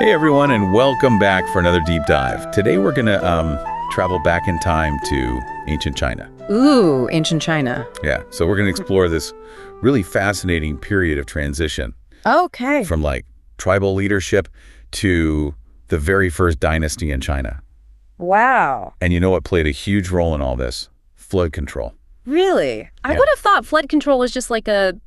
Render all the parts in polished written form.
Hey everyone, and welcome back for another deep dive. Today we're going to travel back in time to ancient China. Ooh, ancient China. Yeah, so we're going to explore this really fascinating period of transition. Okay. From like tribal leadership to the very first dynasty in China. Wow. And you know what played a huge role in all this? Flood control. Really? I would have thought flood control was just like a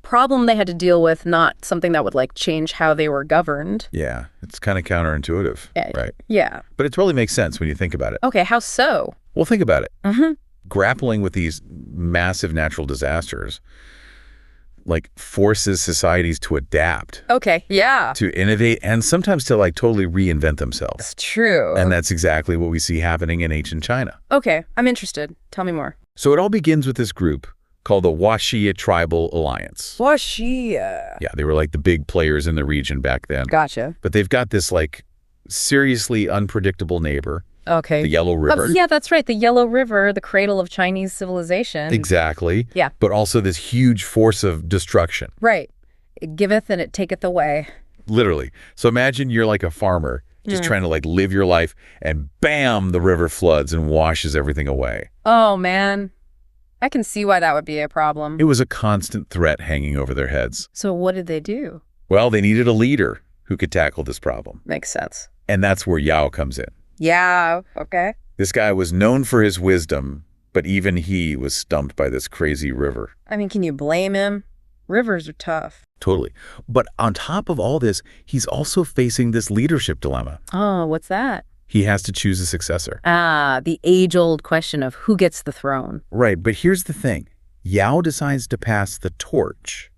problem they had to deal with, not something that would like change how they were governed. Yeah, it's kind of counterintuitive, right? Yeah. But it really makes sense when you think about it. Okay, how so? Well, think about it. Mm-hmm. Grappling with these massive natural disasters like forces societies to adapt. Okay, yeah. To innovate and sometimes to like totally reinvent themselves. It's true. And that's exactly what we see happening in ancient China. Okay, I'm interested. Tell me more. So it all begins with this group called the Xia Tribal Alliance. Xia. Yeah, they were like the big players in the region back then. Gotcha. But they've got this like seriously unpredictable neighbor. Okay. The Yellow River. Yeah, that's right. The Yellow River, the cradle of Chinese civilization. Exactly. Yeah. But also this huge force of destruction. Right. It giveth and it taketh away. Literally. So imagine you're like a farmer just trying to like live your life and bam, the river floods and washes everything away. Oh, man. I can see why that would be a problem. It was a constant threat hanging over their heads. So what did they do? Well, they needed a leader who could tackle this problem. Makes sense. And that's where Yao comes in. Yeah, okay. This guy was known for his wisdom, but even he was stumped by this crazy river. I mean, can you blame him? Rivers are tough. Totally. But on top of all this, he's also facing this leadership dilemma. Oh, what's that? He has to choose a successor. Ah, the age-old question of who gets the throne. Right, but here's the thing. Yao decides to pass the torch,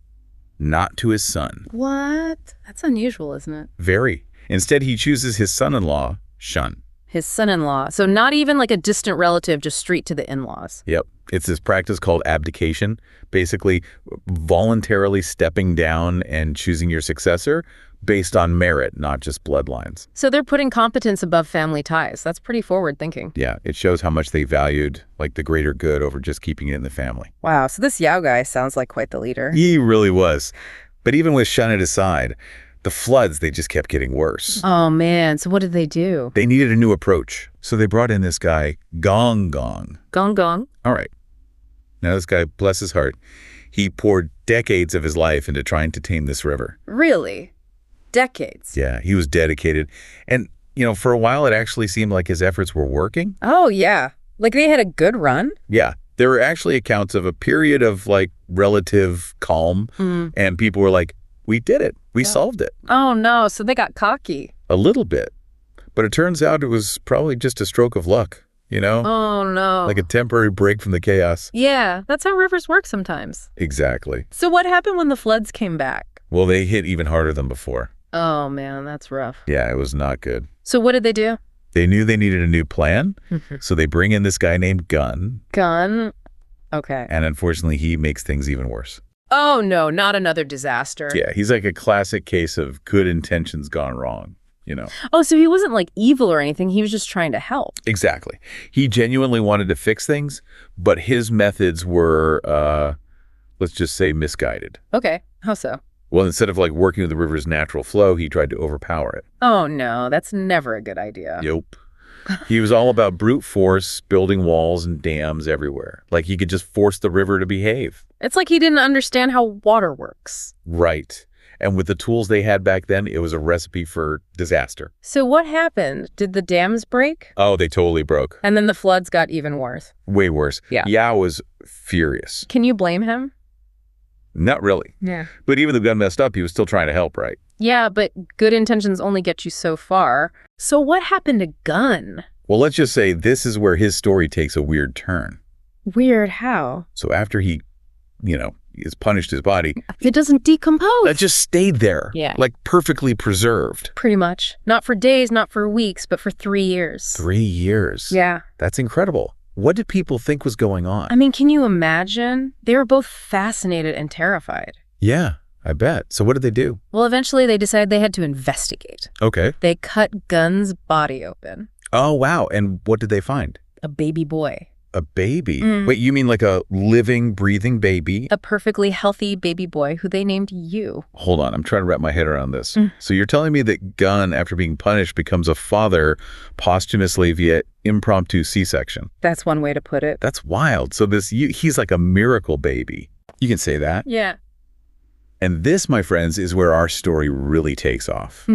not to his son. What? That's unusual, isn't it? Very. Instead, he chooses his son-in-law, Shun. His son-in-law. So not even like a distant relative, just straight to the in-laws. Yep. It's this practice called abdication, basically voluntarily stepping down and choosing your successor based on merit, not just bloodlines. So they're putting competence above family ties. That's pretty forward thinking. Yeah, it shows how much they valued like the greater good over just keeping it in the family. Wow, so this Yao guy sounds like quite the leader. He really was. But even with Shun at his side, the floods, they just kept getting worse. Oh, man. So what did they do? They needed a new approach. So they brought in this guy, Gong Gong. Gong Gong? All right. Now this guy, bless his heart, he poured decades of his life into trying to tame this river. Really? Decades? Yeah, he was dedicated. And, for a while, it actually seemed like his efforts were working. Oh, yeah. Like they had a good run? Yeah. There were actually accounts of a period of like relative calm. And people were like, we did it. We solved it. Oh, no. So they got cocky. A little bit. But it turns out it was probably just a stroke of luck, Oh, no. Like a temporary break from the chaos. Yeah, that's how rivers work sometimes. Exactly. So what happened when the floods came back? Well, they hit even harder than before. Oh, man, that's rough. Yeah, it was not good. So what did they do? They knew they needed a new plan, so they bring in this guy named Gun. Gun? Okay. And unfortunately, he makes things even worse. Oh, no, not another disaster. Yeah, he's like a classic case of good intentions gone wrong, Oh, so he wasn't like evil or anything. He was just trying to help. Exactly. He genuinely wanted to fix things, but his methods were, let's just say, misguided. Okay. How so? Well, instead of like working with the river's natural flow, he tried to overpower it. Oh, no, that's never a good idea. Yep. He was all about brute force, building walls and dams everywhere. Like he could just force the river to behave. It's like he didn't understand how water works. Right. And with the tools they had back then, it was a recipe for disaster. So what happened? Did the dams break? Oh, they totally broke. And then the floods got even worse. Way worse. Yeah. Yao was furious. Can you blame him? Not really. Yeah. But even though Gun messed up, he was still trying to help, right? Yeah, but good intentions only get you so far. So what happened to Gun? Well, let's just say this is where his story takes a weird turn. Weird how? So after he, has punished his body, it doesn't decompose. it just stayed there. Yeah. Like perfectly preserved. Pretty much. Not for days, not for weeks, but for 3 years. 3 years. Yeah. That's incredible. What did people think was going on? I mean, can you imagine? They were both fascinated and terrified. Yeah, I bet. So what did they do? Well, eventually they decided they had to investigate. Okay. They cut Gun's body open. Oh, wow. And what did they find? A baby boy. A baby? Wait, you mean like a living, breathing baby? A perfectly healthy baby boy who they named you. Hold on, I'm trying to wrap my head around this. So you're telling me that Gunn, after being punished, becomes a father posthumously via impromptu C-section? That's one way to put it. That's wild. So he's like a miracle baby. You can say that. Yeah. And this, my friends, is where our story really takes off.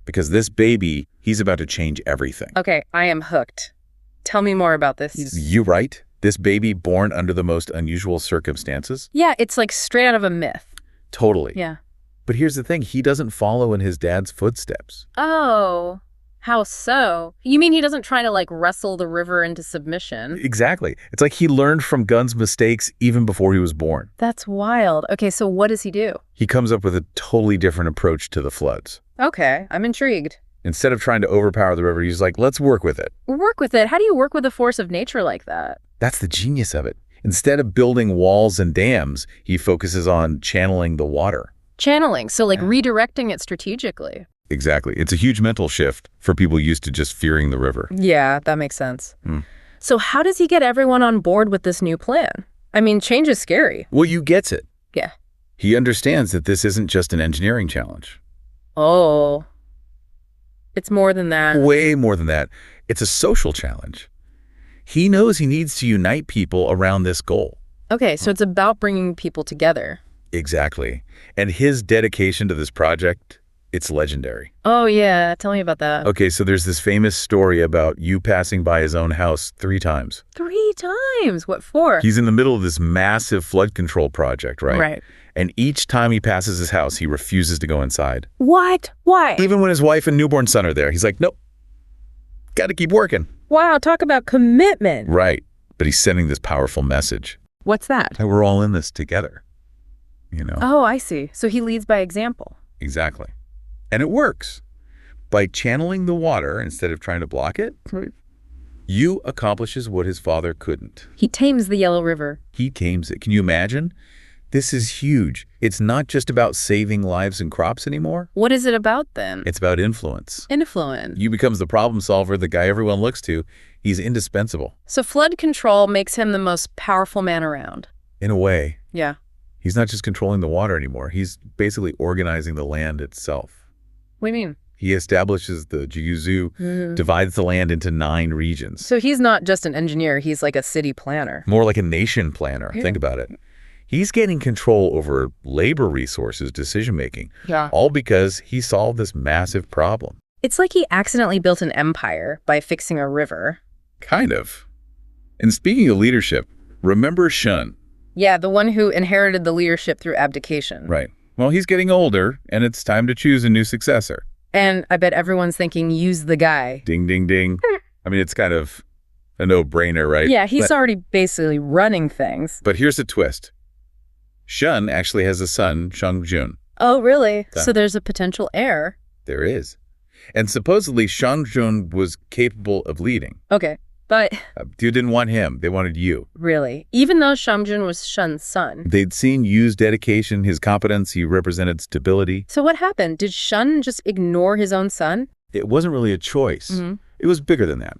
Because this baby, he's about to change everything. Okay, I am hooked. Tell me more about this. You right? This baby born under the most unusual circumstances? Yeah, it's like straight out of a myth. Totally. Yeah. But here's the thing. He doesn't follow in his dad's footsteps. Oh, how so? You mean he doesn't try to like wrestle the river into submission? Exactly. It's like he learned from Gunn's mistakes even before he was born. That's wild. Okay, so what does he do? He comes up with a totally different approach to the floods. Okay, I'm intrigued. Instead of trying to overpower the river, he's like, let's work with it. Work with it? How do you work with a force of nature like that? That's the genius of it. Instead of building walls and dams, he focuses on channeling the water. Channeling, so like redirecting it strategically. Exactly. It's a huge mental shift for people used to just fearing the river. Yeah, that makes sense. So how does he get everyone on board with this new plan? I mean, change is scary. Well, you gets it. Yeah. He understands that this isn't just an engineering challenge. Oh. It's more than that. Way more than that. It's a social challenge. He knows he needs to unite people around this goal. Okay, so it's about bringing people together. Exactly. And his dedication to this project, it's legendary. Oh, yeah. Tell me about that. Okay, so there's this famous story about you passing by his own house 3 times. 3 times? What for? He's in the middle of this massive flood control project, right? Right. And each time he passes his house, he refuses to go inside. What? Why? Even when his wife and newborn son are there, he's like, nope, got to keep working. Wow, talk about commitment. Right. But he's sending this powerful message. What's that? That we're all in this together. You know? Oh, I see. So he leads by example. Exactly. And it works. By channeling the water instead of trying to block it, Yu accomplishes what his father couldn't. He tames the Yellow River. He tames it. Can you imagine? This is huge. It's not just about saving lives and crops anymore. What is it about then? It's about influence. Influence. Yu becomes the problem solver, the guy everyone looks to. He's indispensable. So flood control makes him the most powerful man around. In a way. Yeah. He's not just controlling the water anymore. He's basically organizing the land itself. What do you mean? He establishes the Jiuzu, divides the land into 9 regions. So he's not just an engineer, he's like a city planner. More like a nation planner. Yeah. Think about it. He's gaining control over labor resources, decision-making, Yeah. all because he solved this massive problem. It's like he accidentally built an empire by fixing a river. Kind of. And speaking of leadership, remember Shun? Yeah, the one who inherited the leadership through abdication. Right. Well, he's getting older, and it's time to choose a new successor. And I bet everyone's thinking, use the guy. Ding, ding, ding. I mean, it's kind of a no-brainer, right? Yeah, he's already basically running things. But here's the twist. Shun actually has a son, Shangjun. Oh, really? Yeah. So there's a potential heir. There is. And supposedly Shangjun was capable of leading. Okay, but You didn't want him. They wanted you. really, even though Shamjun was Shun's son. They'd seen Yu's dedication, his competence. He represented stability. So what happened? Did Shun just ignore his own son? It wasn't really a choice. It was bigger than that.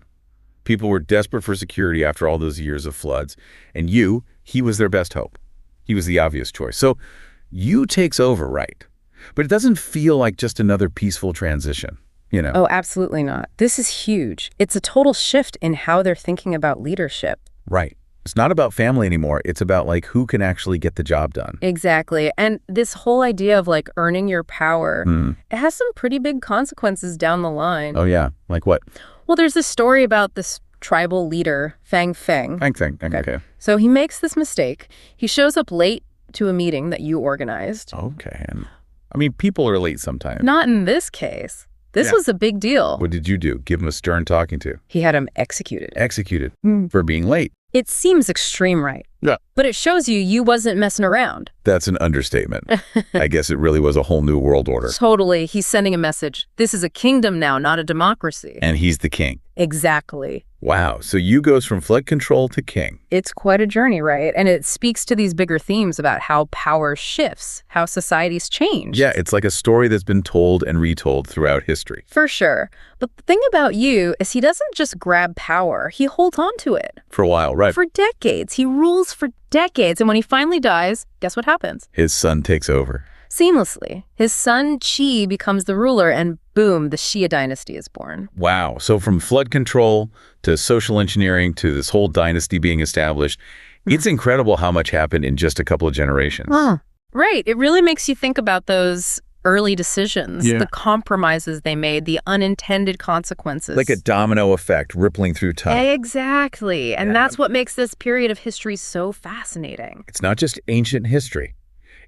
People were desperate for security after all those years of floods. And Yu, he was their best hope. He was the obvious choice. So Yu takes over, right? But it doesn't feel like just another peaceful transition, you know? Oh, absolutely not. This is huge. It's a total shift in how they're thinking about leadership. Right. It's not about family anymore. It's about, like, who can actually get the job done. Exactly. And this whole idea of, like, earning your power, it has some pretty big consequences down the line. Oh, yeah. Like what? Well, there's this story about this tribal leader, Fang Feng. Okay. So he makes this mistake. He shows up late to a meeting that you organized. Okay. And, I mean, people are late sometimes. Not in this case. This was a big deal. What did you do? Give him a stern talking to? He had him executed. Executed for being late. It seems extreme, right? Yeah. But it shows you wasn't messing around. That's an understatement. I guess it really was a whole new world order. Totally. He's sending a message. This is a kingdom now, not a democracy. And he's the king. Exactly. Wow. So Yu goes from flood control to king. It's quite a journey, right? And it speaks to these bigger themes about how power shifts, how societies change. Yeah, it's like a story that's been told and retold throughout history. For sure. But the thing about Yu is he doesn't just grab power, he holds on to it. For a while, right? For decades. He rules for decades. And when he finally dies, guess what happens? His son takes over. Seamlessly. His son, Qi, becomes the ruler, and boom, the Xia Dynasty is born. Wow. So from flood control to social engineering to this whole dynasty being established, it's incredible how much happened in just a couple of generations. Right. It really makes you think about those early decisions, the compromises they made, the unintended consequences. Like a domino effect rippling through time. Exactly. And that's what makes this period of history so fascinating. It's not just ancient history.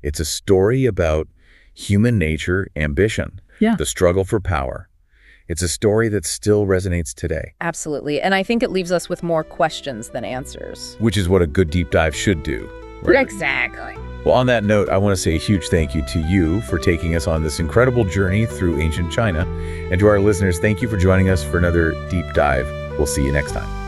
It's a story about human nature, ambition, the struggle for power. It's a story that still resonates today. Absolutely. And I think it leaves us with more questions than answers. Which is what a good deep dive should do. Right? Exactly. Well, on that note, I want to say a huge thank you to you for taking us on this incredible journey through ancient China. And to our listeners, thank you for joining us for another deep dive. We'll see you next time.